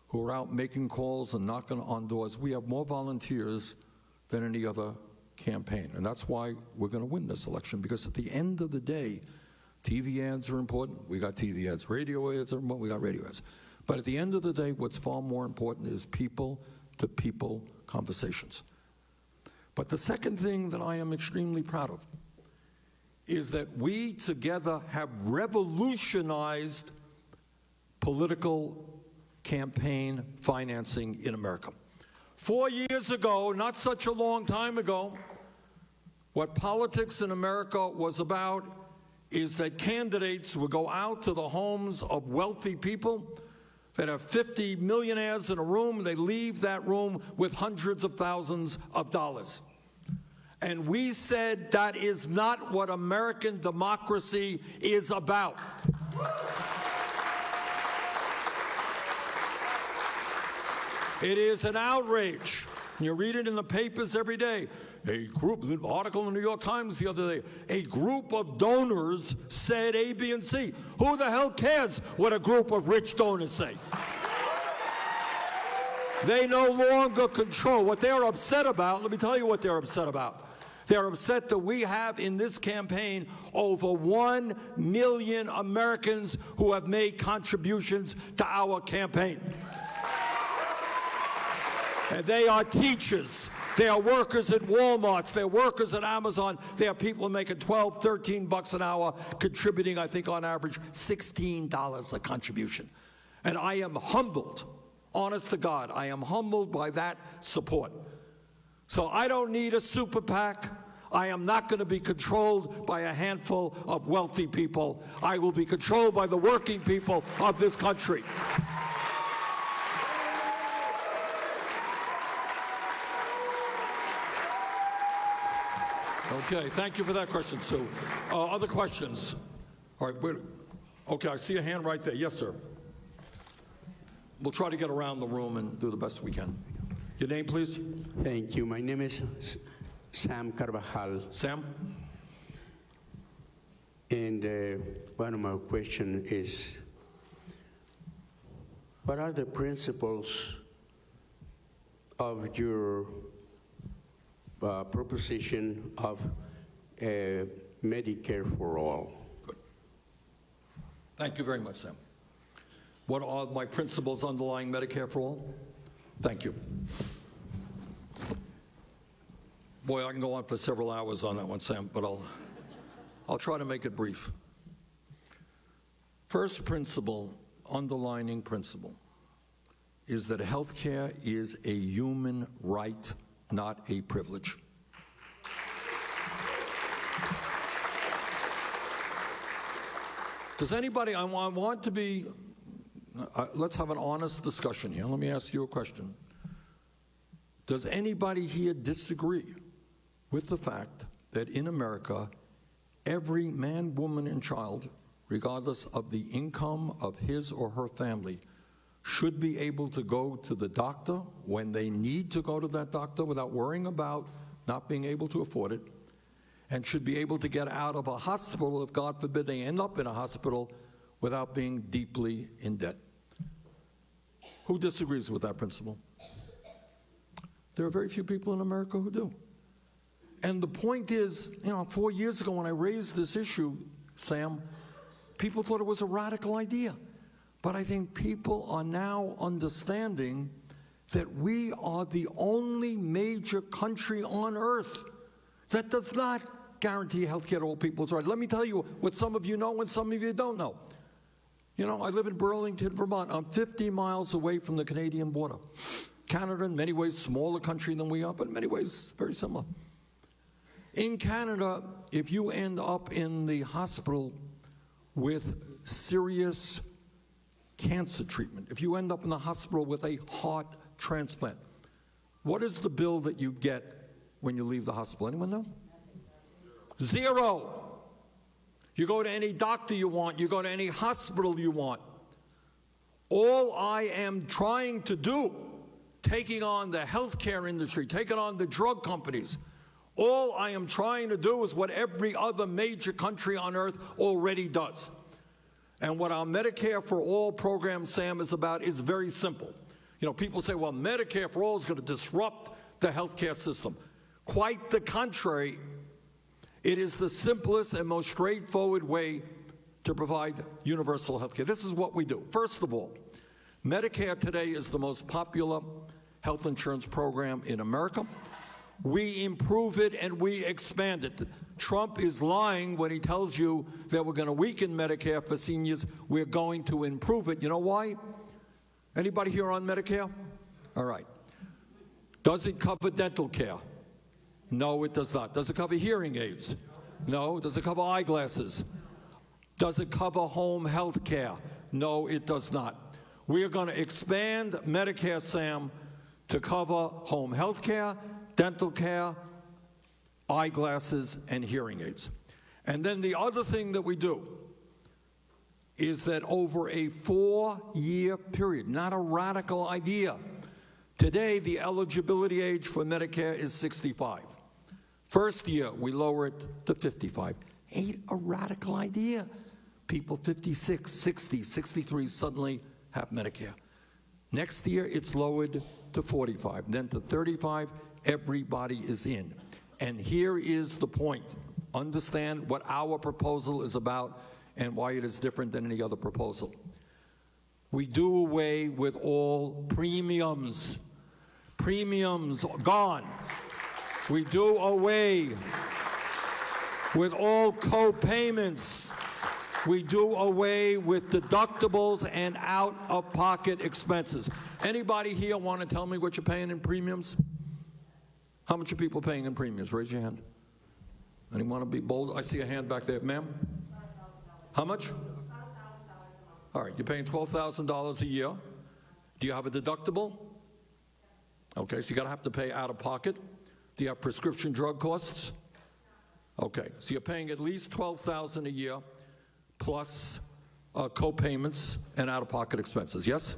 who are out making calls and knocking on doors. We have more volunteers than any other campaign, and that's why we're going to win this election, because at the end of the day, TV ads are important. We got TV ads. Radio ads are important. We got radio ads. But at the end of the day, what's far more important is people-to-people conversations. But the second thing that I am extremely proud of is that we together have revolutionized political campaign financing in America. 4 years ago, not such a long time ago, what politics in America was about is that candidates would go out to the homes of wealthy people that have 50 millionaires in a room, and they leave that room with hundreds of thousands of dollars. And we said that is not what American democracy is about. It is an outrage. You read it in the papers every day. An article in the New York Times the other day, a group of donors said A, B, and C. Who the hell cares what a group of rich donors say? They no longer control. What they're upset about, let me tell you what they're upset about. They're upset that we have in this campaign over 1 million Americans who have made contributions to our campaign. And they are teachers. They are workers at Walmart. They're workers at Amazon. They are people making $12, $13 an hour, contributing, I think, on average, $16 a contribution. And I am humbled, honest to God, I am humbled by that support. So I don't need a super PAC. I am not going to be controlled by a handful of wealthy people. I will be controlled by the working people of this country. Okay, thank you for that question, Sue. Other questions? All right, okay, I see a hand right there. Yes, sir. We'll try to get around the room and do the best we can. Your name, please? Thank you. My name is Sam Carvajal. Sam? And one of my questions is, what are the principles of your proposition of Medicare-for-All? Good. Thank you very much, Sam. What are my principles underlying Medicare-for-All? Thank you. Boy, I can go on for several hours on that one, Sam, but I'll try to make it brief. First principle, underlining principle, is that health care is a human right, not a privilege. Does anybody, I want to be, let's have an honest discussion here. Let me ask you a question. Does anybody here disagree with the fact that in America, every man, woman, and child, regardless of the income of his or her family, should be able to go to the doctor when they need to go to that doctor without worrying about not being able to afford it, and should be able to get out of a hospital if, God forbid, they end up in a hospital without being deeply in debt? Who disagrees with that principle? There are very few people in America who do. And the point is, 4 years ago when I raised this issue, Sam, people thought it was a radical idea. But I think people are now understanding that we are the only major country on earth that does not guarantee health care to all people's rights. Let me tell you what some of you know and some of you don't know. I live in Burlington, Vermont. I'm 50 miles away from the Canadian border. Canada, in many ways, smaller country than we are, but in many ways, very similar. In Canada, if you end up in the hospital with serious cancer treatment, if you end up in the hospital with a heart transplant, what is the bill that you get when you leave the hospital? Anyone know? Zero. You go to any doctor you want, you go to any hospital you want. All I am trying to do, taking on the healthcare industry, taking on the drug companies, all I am trying to do is what every other major country on earth already does. And what our Medicare-for-All program, Sam, is about is very simple. People say, well, Medicare-for-All is going to disrupt the healthcare system. Quite the contrary. It is the simplest and most straightforward way to provide universal health care. This is what we do. First of all, Medicare today is the most popular health insurance program in America. We improve it and we expand it. Trump is lying when he tells you that we're going to weaken Medicare for seniors. We're going to improve it. You know why? Anybody here on Medicare? All right. Does it cover dental care? No, it does not. Does it cover hearing aids? No. Does it cover eyeglasses? Does it cover home health care? No, it does not. We are going to expand Medicare, Sam, to cover home health care, dental care, eyeglasses, and hearing aids. And then the other thing that we do is that over a 4-year period, not a radical idea, today the eligibility age for Medicare is 65. First year, we lower it to 55. Ain't a radical idea. People 56, 60, 63 suddenly have Medicare. Next year, it's lowered to 45. Then to 35, everybody is in. And here is the point. Understand what our proposal is about and why it is different than any other proposal. We do away with all premiums. Premiums gone. We do away with all co-payments. We do away with deductibles and out-of-pocket expenses. Anybody here want to tell me what you're paying in premiums? How much are people paying in premiums? Raise your hand. Anyone want to be bold? I see a hand back there. Ma'am? How much? All right, you're paying $12,000 a year. Do you have a deductible? Okay, so you're going to have to pay out-of-pocket. Do you have prescription drug costs? Okay, so you're paying at least $12,000 a year plus co-payments and out-of-pocket expenses, yes?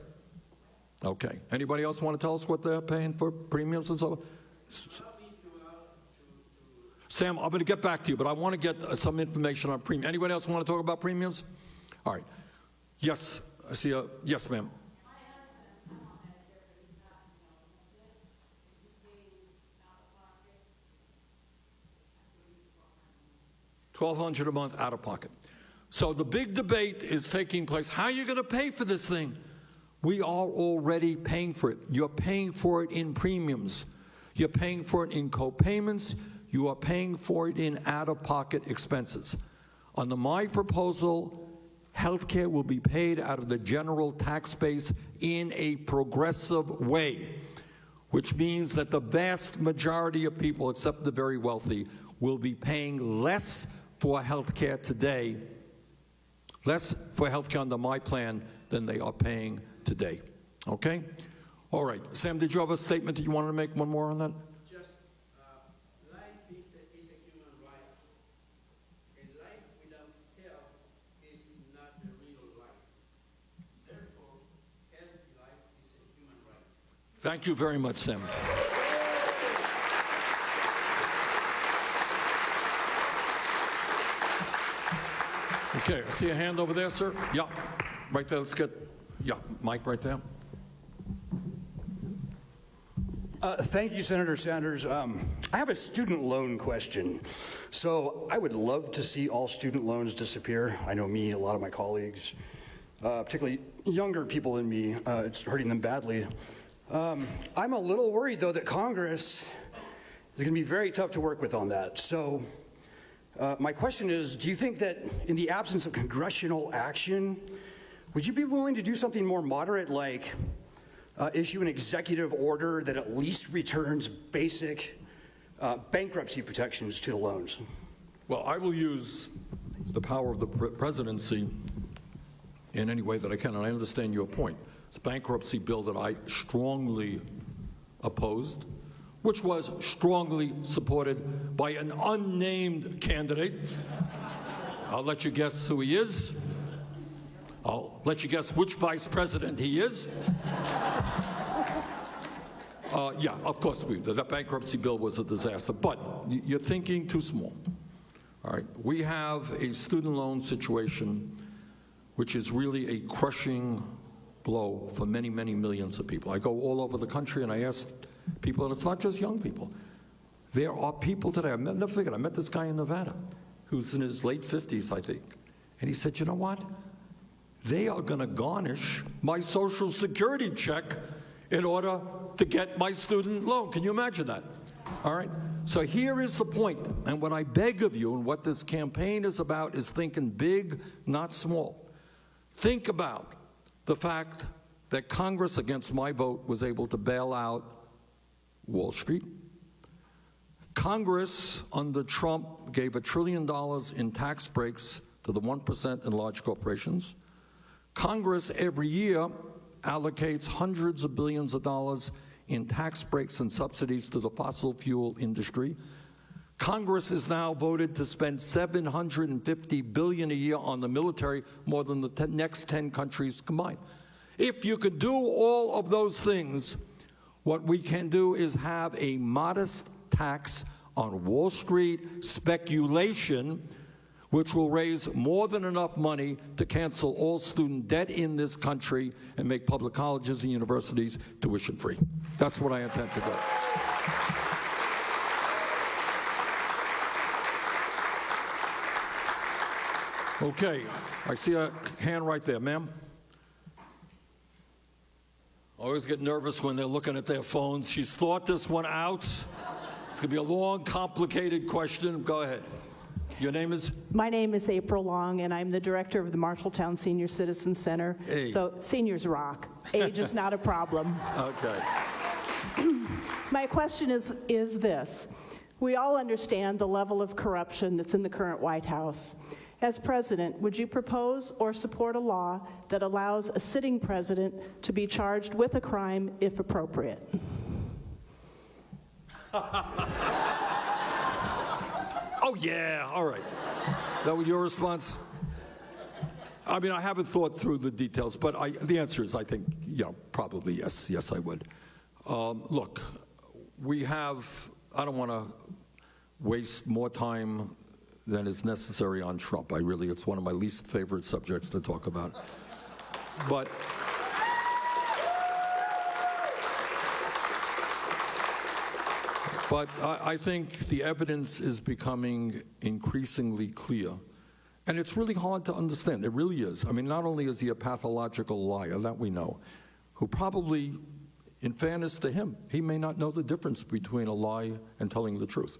Okay. Anybody else want to tell us what they're paying for premiums and so on? Sam, I'm going to get back to you, but I want to get some information on premiums. Anybody else want to talk about premiums? All right. Yes, I see a, yes, ma'am. $1,200 a month out of pocket. So the big debate is taking place. How are you going to pay for this thing? We are already paying for it. You're paying for it in premiums. You're paying for it in co-payments. You are paying for it in out-of-pocket expenses. Under my proposal, Health care will be paid out of the general tax base in a progressive way, which means that the vast majority of people, except the very wealthy, will be paying less for health care today, less for health care under my plan than they are paying today. Okay? All right. Sam, did you have a statement that you wanted to make? One more on that? Just life is a human right. A life without health is not a real life. Therefore, healthy life is a human right. Thank you very much, Sam. Okay, I see a hand over there, sir. Yeah, right there. Let's get, Mike right there. Thank you, Senator Sanders. I have a student loan question. So I would love to see all student loans disappear. I know me, a lot of my colleagues, particularly younger people than me, it's hurting them badly. I'm a little worried, though, that Congress is going to be very tough to work with on that. So my question is, do you think that in the absence of congressional action, would you be willing to do something more moderate, like issue an executive order that at least returns basic bankruptcy protections to the loans? Well, I will use the power of the presidency in any way that I can, and I understand your point. It's a bankruptcy bill that I strongly opposed, which was strongly supported by an unnamed candidate. I'll let you guess who he is. I'll let you guess which vice president he is. Yeah, of course, that bankruptcy bill was a disaster, but you're thinking too small. All right, we have a student loan situation which is really a crushing blow for many, many millions of people. I go all over the country and I ask people, and it's not just young people. There are people today, I met this guy in Nevada who's in his late 50s, I think, and he said, you know what? They are going to garnish my Social Security check in order to get my student loan. Can you imagine that? All right? So here is the point, and what I beg of you, and what this campaign is about, is thinking big, not small. Think about the fact that Congress, against my vote, was able to bail out Wall Street. Congress, under Trump, gave $1 trillion in tax breaks to the 1% in large corporations. Congress every year allocates hundreds of billions of dollars in tax breaks and subsidies to the fossil fuel industry. Congress is now voted to spend $750 billion a year on the military, more than the next 10 countries combined. If you could do all of those things, what we can do is have a modest tax on Wall Street speculation, which will raise more than enough money to cancel all student debt in this country and make public colleges and universities tuition-free. That's what I intend to do. Okay, I see a hand right there. Ma'am? I always get nervous when they're looking at their phones. She's thought this one out. It's going to be a long, complicated question. Go ahead. Your name is? My name is April Long, and I'm the director of the Marshalltown Senior Citizen Center. Hey. So seniors rock. Age is not a problem. Okay. My question is this. We all understand the level of corruption that's in the current White House. As president, would you propose or support a law that allows a sitting president to be charged with a crime if appropriate? Oh, yeah, all right. Is that what your response? I mean, I haven't thought through the details, but the answer is, I think, probably yes. Yes, I would. Look, I don't want to waste more time than is necessary on Trump. It's one of my least favorite subjects to talk about. But I think the evidence is becoming increasingly clear. And it's really hard to understand. It really is. I mean, not only is he a pathological liar, that we know, who probably, in fairness to him, he may not know the difference between a lie and telling the truth.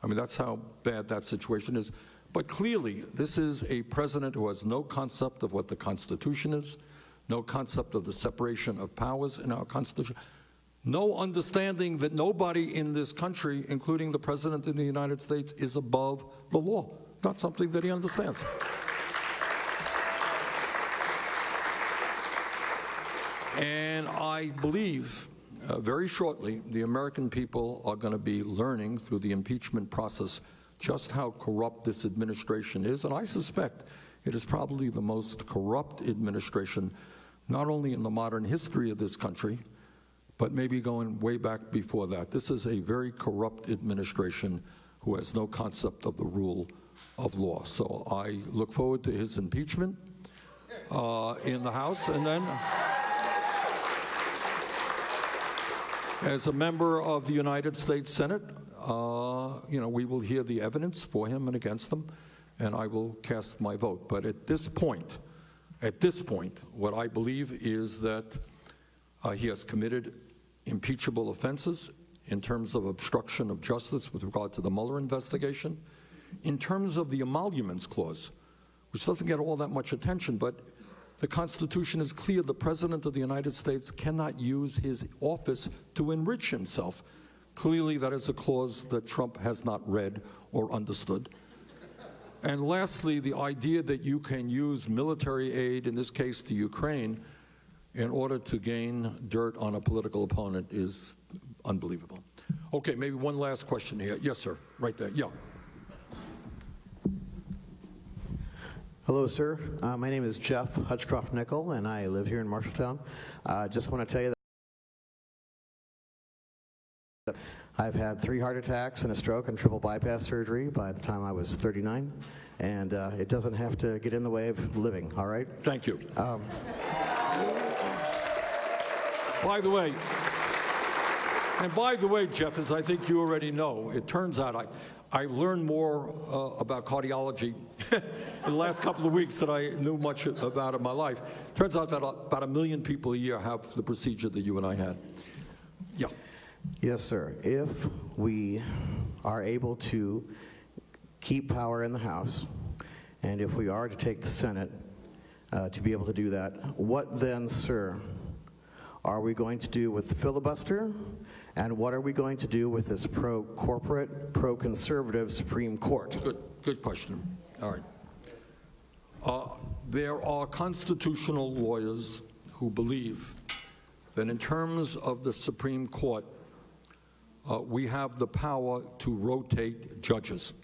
I mean, that's how bad that situation is. But clearly, this is a president who has no concept of what the Constitution is, no concept of the separation of powers in our Constitution, no understanding that nobody in this country, including the President of the United States, is above the law. Not something that he understands. And I believe very shortly the American people are going to be learning through the impeachment process just how corrupt this administration is. And I suspect it is probably the most corrupt administration, not only in the modern history of this country, but maybe going way back before that. This is a very corrupt administration who has no concept of the rule of law. So I look forward to his impeachment in the House, and then as a member of the United States Senate, we will hear the evidence for him and against them, and I will cast my vote. But at this point, what I believe is that he has committed impeachable offenses in terms of obstruction of justice with regard to the Mueller investigation, in terms of the emoluments clause, which doesn't get all that much attention, but the Constitution is clear. The President of the United States cannot use his office to enrich himself. Clearly, that is a clause that Trump has not read or understood. And lastly, the idea that you can use military aid, in this case to Ukraine, in order to gain dirt on a political opponent is unbelievable. Okay, maybe one last question here. Yes, sir, right there. Yeah. Hello, sir. My name is Jeff Hutchcroft-Nickel, and I live here in Marshalltown. Just want to tell you that I've had 3 heart attacks and a stroke and triple bypass surgery by the time I was 39, and it doesn't have to get in the way of living, all right? Thank you. By the way, Jeff, as I think you already know, it turns out I learned more about cardiology in the last couple of weeks than I knew much about in my life. Turns out that about 1 million people a year have the procedure that you and I had. Yeah. Yes, sir. If we are able to keep power in the House, and if we are to take the Senate to be able to do that, what then, sir, are we going to do with the filibuster? And what are we going to do with this pro-corporate, pro-conservative Supreme Court? Good question. All right. There are constitutional lawyers who believe that in terms of the Supreme Court, we have the power to rotate judges.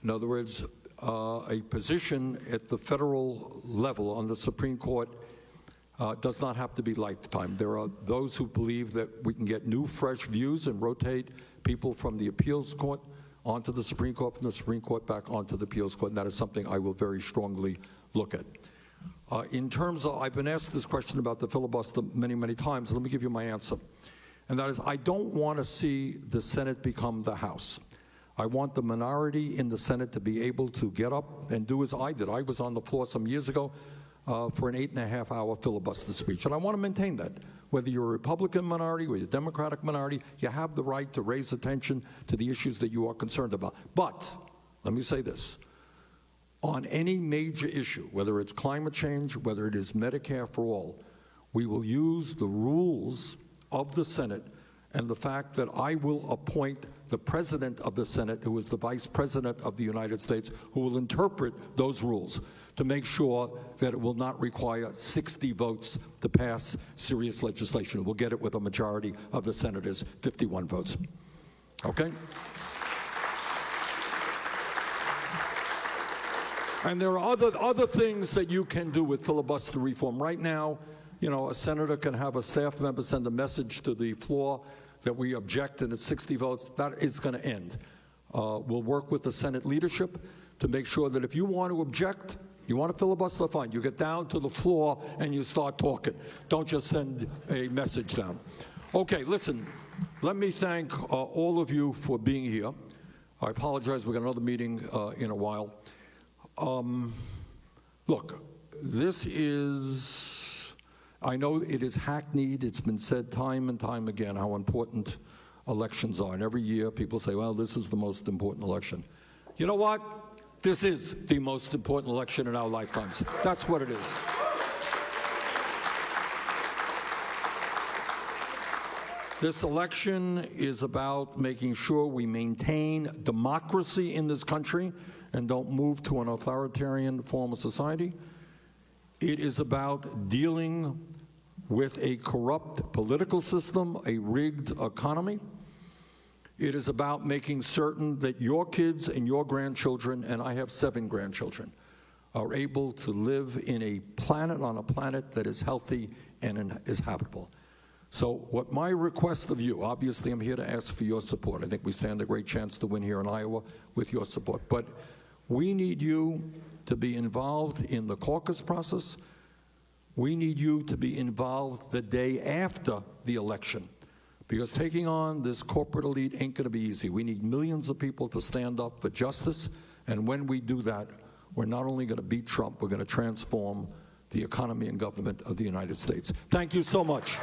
In other words, a position at the federal level on the Supreme Court does not have to be lifetime. There are those who believe that we can get new, fresh views and rotate people from the appeals court onto the Supreme Court, from the Supreme Court back onto the appeals court, and that is something I will very strongly look at. In terms of, I've been asked this question about the filibuster many, many times. Let me give you my answer. And that is, I don't want to see the Senate become the House. I want the minority in the Senate to be able to get up and do as I did. I was on the floor some years ago for an 8.5-hour filibuster speech. And I want to maintain that. Whether you're a Republican minority or you're a Democratic minority, you have the right to raise attention to the issues that you are concerned about. But, let me say this, on any major issue, whether it's climate change, whether it is Medicare-for-All, we will use the rules of the Senate and the fact that I will appoint the President of the Senate, who is the Vice President of the United States, who will interpret those rules to make sure that it will not require 60 votes to pass serious legislation. We'll get it with a majority of the senators, 51 votes. Okay? And there are other things that you can do with filibuster reform. Right now, you know, a senator can have a staff member send a message to the floor that we object, and it's 60 votes. That is going to end. We'll work with the Senate leadership to make sure that if you want to object, you want to filibuster, fine. You get down to the floor and you start talking. Don't just send a message down. Okay, listen, let me thank all of you for being here. I apologize, we've got another meeting in a while. Look, this is, I know it is hackneyed. It's been said time and time again how important elections are. And every year people say, well, this is the most important election. You know what? This is the most important election in our lifetimes. That's what it is. This election is about making sure we maintain democracy in this country and don't move to an authoritarian form of society. It is about dealing with a corrupt political system, a rigged economy. It is about making certain that your kids and your grandchildren, and I have 7 grandchildren, are able to live in on a planet that is healthy and is habitable. So what my request of you, obviously I'm here to ask for your support. I think we stand a great chance to win here in Iowa with your support. But we need you to be involved in the caucus process. We need you to be involved the day after the election. Because taking on this corporate elite ain't going to be easy. We need millions of people to stand up for justice. And when we do that, we're not only going to beat Trump, we're going to transform the economy and government of the United States. Thank you so much.